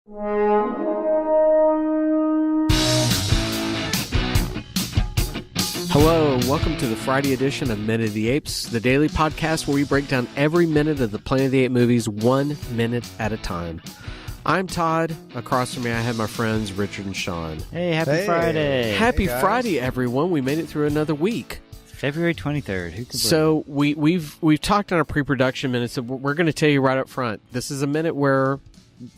Hello, and welcome to the Friday edition of Minute of the Apes, the daily podcast where we break down every minute of the Planet of the Apes movies 1 minute at a time. I'm Todd. Across from me, I have my friends Richard and Sean. Hey, happy Friday. Happy Friday, everyone. We made it through another week. February 23rd. Who could So we've talked on our pre-production minutes. So we're going to tell you right up front. This is a minute where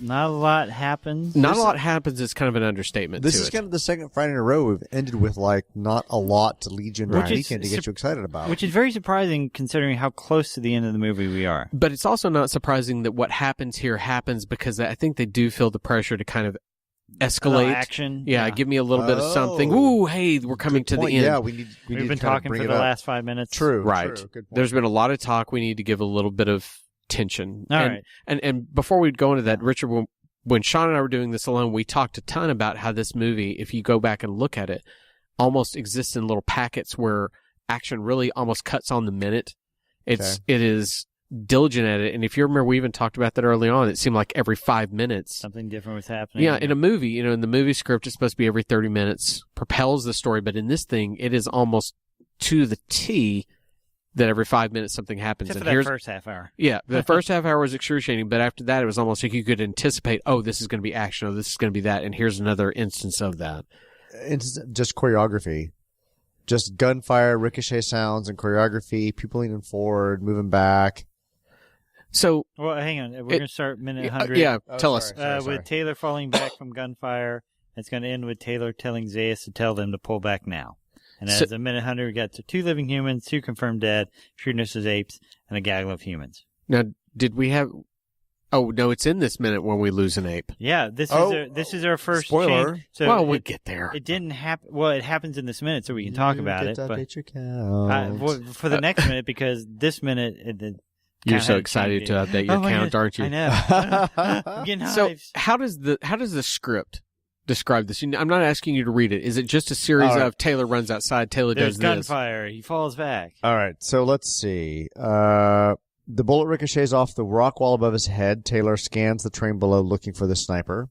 not a lot happens. Not a lot happens is kind of an understatement. This is kind of the second Friday in a row we've ended with like not a lot to lead you into the weekend to get you excited about. Which is very surprising considering how close to the end of the movie we are. But it's also not surprising that what happens here happens because I think they do feel the pressure to kind of escalate action. Yeah, give me a little bit of something. Ooh, hey, we're coming to the end. Yeah, we've been talking for the last 5 minutes. True. Right. True. Good point. There's been a lot of talk. We need to give a little bit of tension. All right. And before we go into that, Richard, when Sean and I were doing this alone, we talked a ton about how this movie, if you go back and look at it, almost exists in little packets where action really almost cuts on the minute. It is diligent at it. And if you remember, we even talked about that early on. It seemed like every 5 minutes. Something different was happening. Yeah, in a movie, in the movie script, it's supposed to be every 30 minutes, propels the story. But in this thing, it is almost to the T that every 5 minutes something happens. Except for that first half hour. Yeah, the first half hour was excruciating, but after that, it was almost like you could anticipate, oh, this is going to be action, oh, this is going to be that, and here's another instance of that. It's just choreography. Just gunfire, ricochet sounds, and choreography, people leaning forward, moving back. So, well, hang on. We're going to start minute 100. Yeah, tell us. With Taylor falling back from gunfire. It's going to end with Taylor telling Zaius to tell them to pull back now. And as a minute 100, we got to 2 living humans, 2 confirmed dead, shrewdness as apes, and a gaggle of humans. Now, did we have... Oh, no, it's in this minute when we lose an ape. Yeah, this is our first spoiler. change. So well, we'll get there. It didn't happen... Well, it happens in this minute, so we can talk about it. But for the next minute, because this minute... You're so excited to update your count, aren't you? I know. I'm getting hives. So, how does the script describe this? I'm not asking you to read it. Is it just a series of Taylor runs outside, Taylor does this? There's gunfire. He falls back. All right, so let's see. The bullet ricochets off the rock wall above his head. Taylor scans the terrain below looking for the sniper.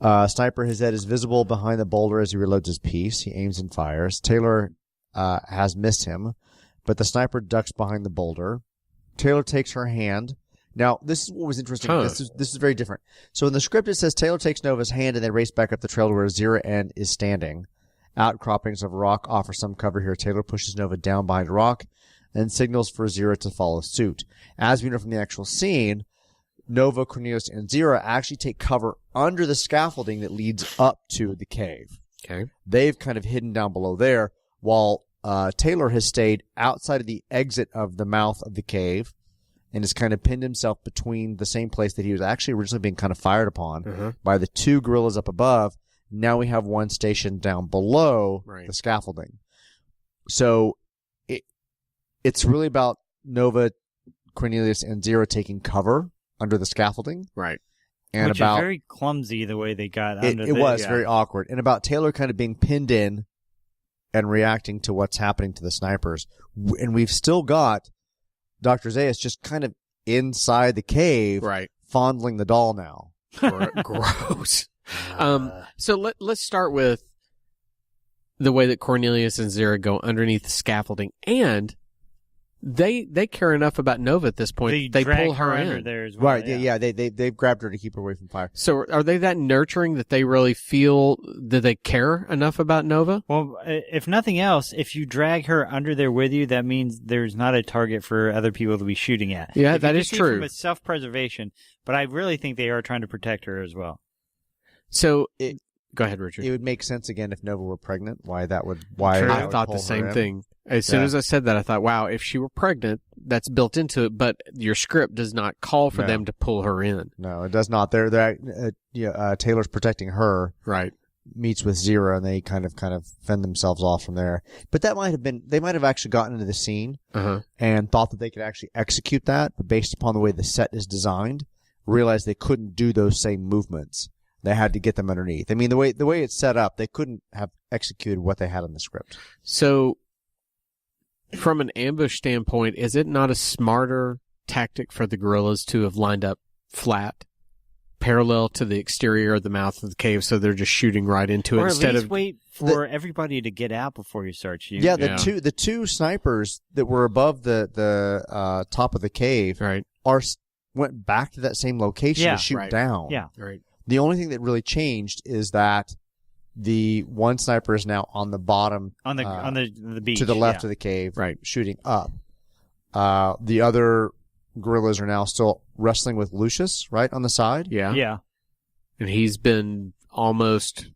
Sniper, his head is visible behind the boulder as he reloads his piece. He aims and fires. Taylor has missed him, but the sniper ducks behind the boulder. Taylor takes her hand. Now, this is what was interesting. This is very different. So in the script, it says Taylor takes Nova's hand and they race back up the trail to where Zero End is standing. Outcroppings of rock offer some cover here. Taylor pushes Nova down behind a rock and signals for Zero to follow suit. As we know from the actual scene, Nova, Cornelius, and Zero actually take cover under the scaffolding that leads up to the cave. Okay. They've kind of hidden down below there, while Taylor has stayed outside of the exit of the mouth of the cave and has kind of pinned himself between the same place that he was actually originally being kind of fired upon by the 2 gorillas up above. Now we have one stationed down below the scaffolding. So it's really about Nova, Cornelius, and Zero taking cover under the scaffolding. Right. And which is very clumsy the way they got under it was very awkward. And about Taylor kind of being pinned in and reacting to what's happening to the snipers. And we've still got Dr. Zaius just kind of inside the cave, fondling the doll now. Gross. So let's start with the way that Cornelius and Zero go underneath the scaffolding. And they care enough about Nova at this point. They pull her in. There as well, right. Yeah. They've grabbed her to keep her away from fire. So are they that nurturing that they really feel that they care enough about Nova? Well, if nothing else, if you drag her under there with you, that means there's not a target for other people to be shooting at. Yeah, that is true. From a self-preservation, but I really think they are trying to protect her as well. So go ahead, Richard. It would make sense again if Nova were pregnant. I thought the same thing. As soon as I said that, I thought, wow, if she were pregnant, that's built into it, but your script does not call for them to pull her in. No, it does not. Taylor's protecting her. Right. Meets with Zero, and they kind of fend themselves off from there. But they might have actually gotten into the scene and thought that they could actually execute that, but based upon the way the set is designed, realized they couldn't do those same movements. They had to get them underneath. I mean, the way it's set up, they couldn't have executed what they had in the script. So, from an ambush standpoint, is it not a smarter tactic for the guerrillas to have lined up flat parallel to the exterior of the mouth of the cave, so they're just shooting right into it or instead at least of wait for everybody to get out before you start shooting. Yeah, the two snipers that were above the top of the cave right. went back to that same location to shoot down. Yeah. Right. The only thing that really changed is that the one sniper is now on the bottom, on the beach to the left of the cave, right, shooting up. The other guerrillas are now still wrestling with Lucius, right, on the side. Yeah. Yeah. And he's been almost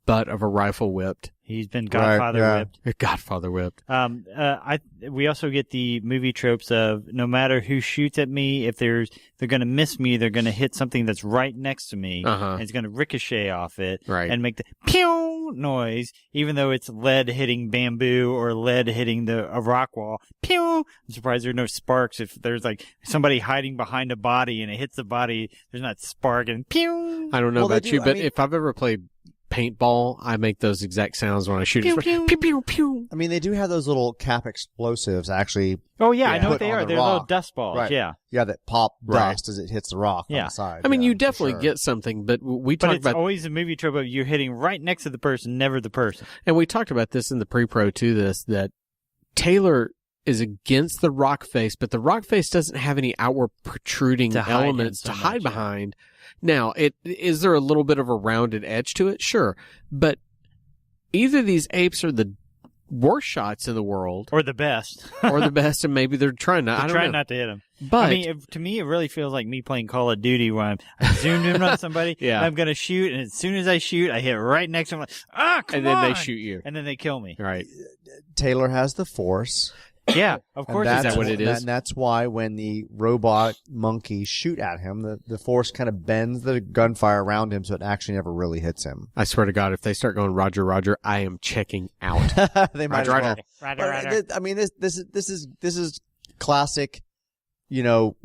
butt of a rifle whipped. He's been Godfather whipped. Godfather whipped. We also get the movie tropes of no matter who shoots at me, if they're going to miss me, they're going to hit something that's right next to me, and it's going to ricochet off it, and make the pew noise, even though it's lead hitting bamboo or lead hitting a rock wall. Pew! I'm surprised there are no sparks. If there's like somebody hiding behind a body and it hits the body, there's not spark and pew. I don't know about you, but if I've ever played paintball, I make those exact sounds when I shoot. Pew, it. pew. Pew, pew, pew. I mean, they do have those little cap explosives, actually. Oh, yeah, I know what they are. The They're rock. little dust balls, Yeah, that pop dust as it hits the rock on Yeah. the side. I mean, yeah, you definitely for sure. get something, but we But talked it's about always a movie trope of you hitting right next to the person, never the person. and we talked about this in the pre-pro too. That Taylor is against the rock face, but the rock face doesn't have any outward protruding To hide elements him so to hide much, behind. Now, is there a little bit of a rounded edge to it? Sure, but either these apes are the worst shots in the world, Or the best. or the best, and maybe they're trying to. I don't Try know. not to hit him. But I mean, to me, it really feels like me playing Call of Duty where I'm zoomed in on somebody, Yeah. and I'm going to shoot, and as soon as I shoot, I hit right next to them, like, come and then on! they shoot you. And then they kill me. Right. Taylor has the Force. Yeah, of course. And Is that what it is? And that's why when the robot monkeys shoot at him, the Force kind of bends the gunfire around him so it actually never really hits him. I swear to God, if they start going Roger, Roger, I am checking out. They might Roger, as well. But, I mean, this is classic,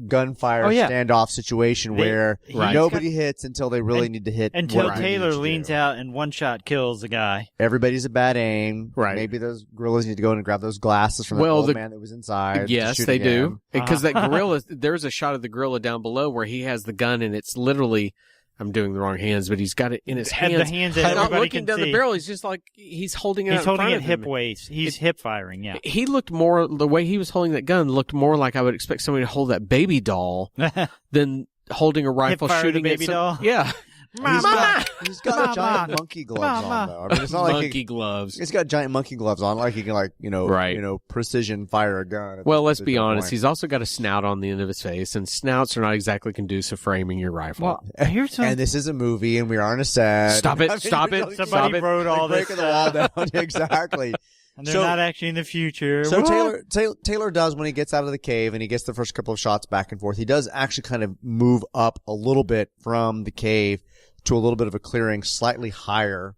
gunfire standoff situation where nobody hits until they really need to hit. Until what they Taylor need to leans do. out and one shot kills the guy. Everybody's a bad aim. Right. Maybe those gorillas need to go in and grab those glasses from the old man that was inside. Yes, they do. Because that gorilla, there's a shot of the gorilla down below where he has the gun and it's literally, I'm doing the wrong hands, but he's got it in his hands. The hands that not everybody looking can down see. the barrel. He's just like, he's holding it He's out in holding front it of hip him. waist. He's hip firing, yeah. He looked more, the way he was holding that gun looked more like I would expect somebody to hold that baby doll than holding a rifle Hip-fire the shooting baby at some, doll? Yeah. He's got giant monkey gloves on, though. I mean, it's not Monkey gloves. He's got giant monkey gloves on, like he can, precision fire a gun. Well, let's be honest. He's also got a snout on the end of his face, and snouts are not exactly conducive for aiming your rifle. Well, here's some... And this is a movie, and we are on a set. Stop it! I mean, Stop it! Somebody Stop it! wrote all this breaking the wall down. Exactly. And they're not actually in the future. So What? Taylor does, when he gets out of the cave and he gets the first couple of shots back and forth, he does actually kind of move up a little bit from the cave to a little bit of a clearing slightly higher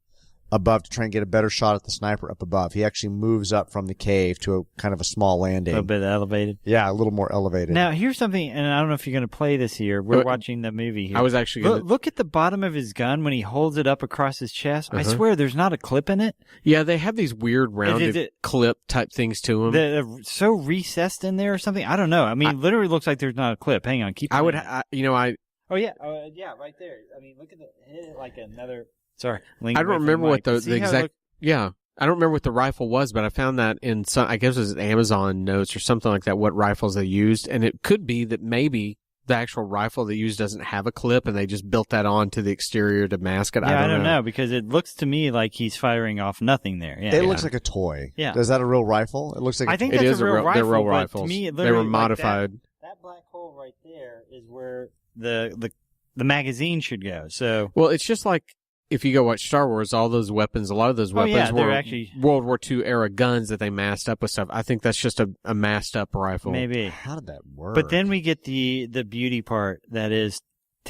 above to try and get a better shot at the sniper up above. He actually moves up from the cave to a kind of a small landing. A little bit elevated. Yeah, a little more elevated. Now, here's something, and I don't know if you're going to play this here. We're watching the movie here. I was actually going to... Look at the bottom of his gun when he holds it up across his chest. I swear there's not a clip in it. Yeah, they have these weird rounded clip type things to them. They're so recessed in there or something. I don't know. I mean, literally looks like there's not a clip. Hang on. Keep I would, playing. Oh, yeah. Yeah, right there. I mean, look at hit it like another... Sorry. I don't remember what the exact... Yeah. I don't remember what the rifle was, but I found that in some, I guess it was Amazon notes or something like that, what rifles they used. And it could be that maybe the actual rifle they used doesn't have a clip and they just built that on to the exterior to mask it. Yeah, I don't know because it looks to me like he's firing off nothing there. Yeah. It looks like a toy. Yeah. Is that a real rifle? It looks like I think it that's is a real rifle. They're real but rifles. To me, it they literally, were modified. Like that black hole right there is where the magazine should go. So well, it's just like if you go watch Star Wars, all those weapons, a lot of those weapons were actually World War II era guns that they masked up with stuff. I think that's just a masked up rifle. Maybe. How did that work? But then we get the beauty part that is,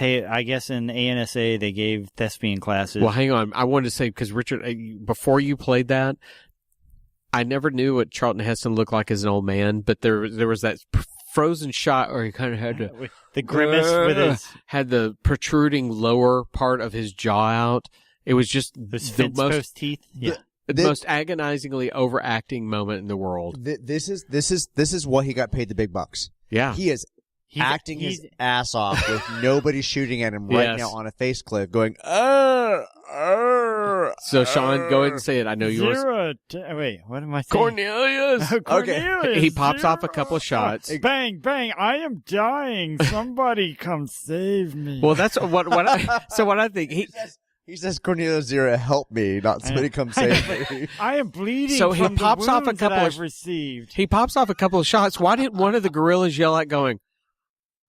I guess in ANSA they gave thespian classes. Well, hang on. I wanted to say, because Richard, before you played that, I never knew what Charlton Heston looked like as an old man, but there was that frozen shot where he kind of had to, the grimace with his had the protruding lower part of his jaw out. It was just the most teeth. Yeah. The most agonizingly overacting moment in the world. This is what he got paid the big bucks. Yeah. He is acting his ass off with nobody shooting at him right Yes. now on a face cliff, going, So, Sean, go ahead and say it. I know yours. Wait, what am I saying? Cornelius. Cornelius. He pops off a couple of shots. Bang, bang, I am dying. Somebody come save me. Well, that's what I think. He says, Cornelius Zero, help me, not somebody come save me. I am bleeding So he from pops the off a wounds couple that of- I've received. He pops off a couple of shots. Why didn't one of the gorillas yell out going,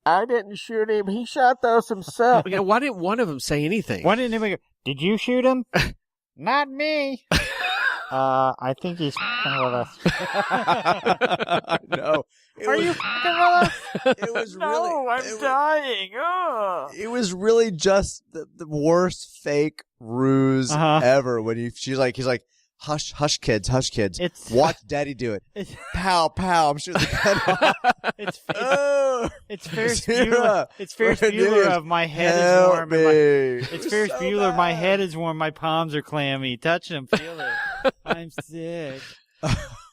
I didn't shoot him. He shot those himself. Why didn't one of them say anything? Why didn't anybody go, did you shoot him? Not me. I think he's f***ing with us. No. Are you f***ing with us? It was No, I'm dying. It was really just the worst fake ruse ever. When he's like, hush, hush, kids. Watch Daddy do it. Pow, pow. I'm shooting the gun. It's Ferris Bueller. It's Ferris Bueller of my head is warm. It's Ferris Bueller. My head is warm. My palms are clammy. Touch them, feel it. I'm sick.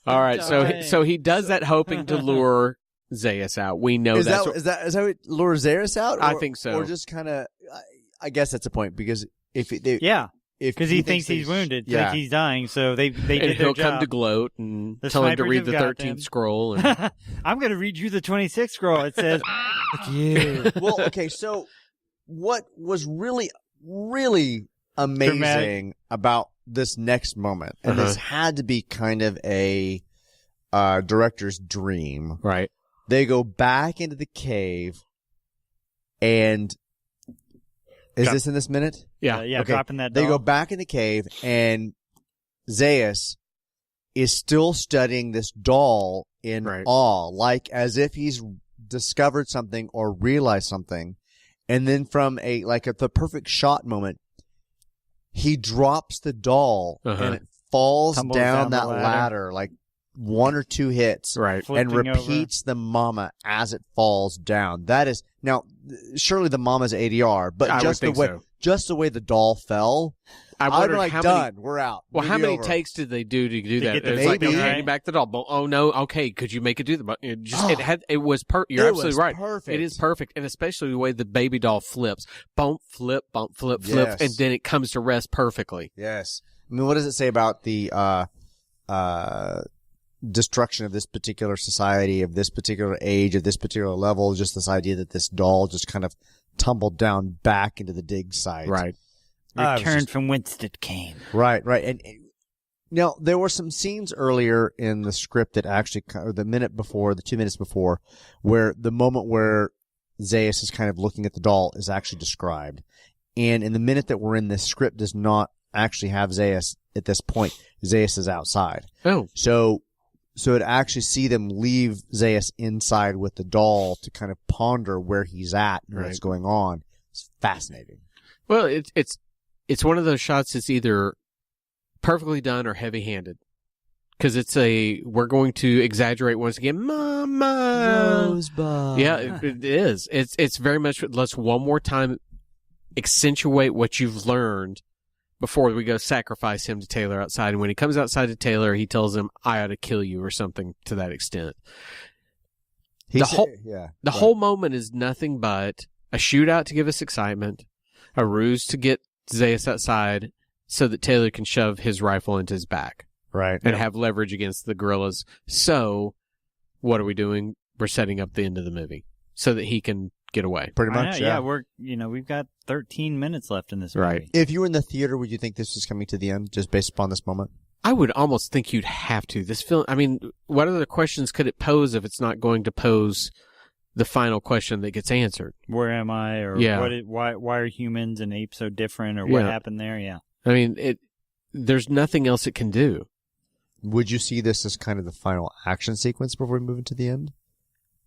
All right, so he does that hoping to lure Zaius out. We know is that how it lures Zaius out? I think so. Or just kind of, I guess that's a point because if because he thinks he's wounded, thinks he's dying, so they did their he'll job. come to gloat and The tell him to snipers read have the got 13th them. scroll. And I'm going to read you the 26th scroll. It says, "Fuck you." Well, okay, so what was really, really amazing Dramatic. about this next moment, and this had to be kind of a director's dream. right. They go back into the cave, and is this in this minute? Yeah. Yeah, Okay. dropping that They doll. go back in the cave, and Zaius is still studying this doll in Right. awe, like as if he's discovered something or realized something. And then from the perfect shot moment, he drops the doll and it falls Tumbles down down the that ladder like one or two hits. Right. And Flipping repeats the mama as it falls down. That is now surely the mama's ADR, but I just would the think way so. just the way the doll fell, I I'd wondered be like, how done, many. we're out. Well, how Movie many over. takes did they do to do To that? get It the was like baby? they're handing back the doll. Oh no, okay. Could you make it do the? It was You're It absolutely was right. perfect. It is perfect, and especially the way the baby doll flips, bump, flip, Yes. and then it comes to rest perfectly. Yes. I mean, what does it say about the destruction of this particular society, of this particular age, of this particular level? Just this idea that this doll just kind of tumbled down back into the dig site. Right. Returned from whence it came. Right. And now there were some scenes earlier in the script that actually, or the 2 minutes before, where the moment where Zaius is kind of looking at the doll is actually described. And in the minute that we're in, this script does not actually have Zaius at this point. Zaius is outside. Oh. So to actually see them leave Zaius inside with the doll to kind of ponder where he's at and what's going on is fascinating. Well, it's one of those shots that's either perfectly done or heavy-handed. Because we're going to exaggerate once again, Mama! Rosebud. Yeah, it is. It's very much, let's one more time accentuate what you've learned before we go sacrifice him to Taylor outside. And when he comes outside to Taylor, he tells him, I ought to kill you, or something to that extent. The whole moment is nothing but a shootout to give us excitement, a ruse to get Zaius outside so that Taylor can shove his rifle into his back. Right. And have leverage against the gorillas. So, what are we doing? We're setting up the end of the movie so that he can get away. Pretty much, yeah. We've got 13 minutes left in this movie. Right. If you were in the theater, would you think this was coming to the end just based upon this moment? I would almost think you'd have to. This film, I mean, what other questions could it pose if it's not going to pose the final question that gets answered? Where am I? Or why are humans and apes so different? Or what happened there? Yeah. I mean, there's nothing else it can do. Would you see this as kind of the final action sequence before we move into the end?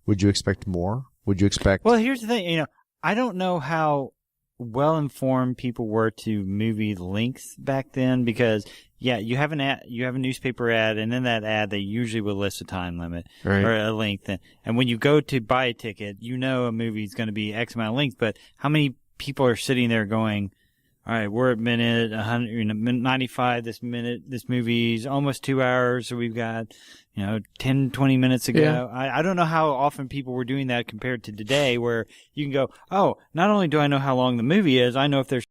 Would you expect more? Would you expect... Well, here's the thing. I don't know how well-informed people were to movie lengths back then because, you have an ad, you have a newspaper ad, and in that ad, they usually will list a time limit or a length. And when you go to buy a ticket, a movie's going to be X amount of length, but how many people are sitting there going, All right, we're at minute 100, minute 95. This movie's almost 2 hours, so we've got 10, 20 minutes to go. Yeah. I don't know how often people were doing that compared to today, where you can go, oh, not only do I know how long the movie is, I know if there's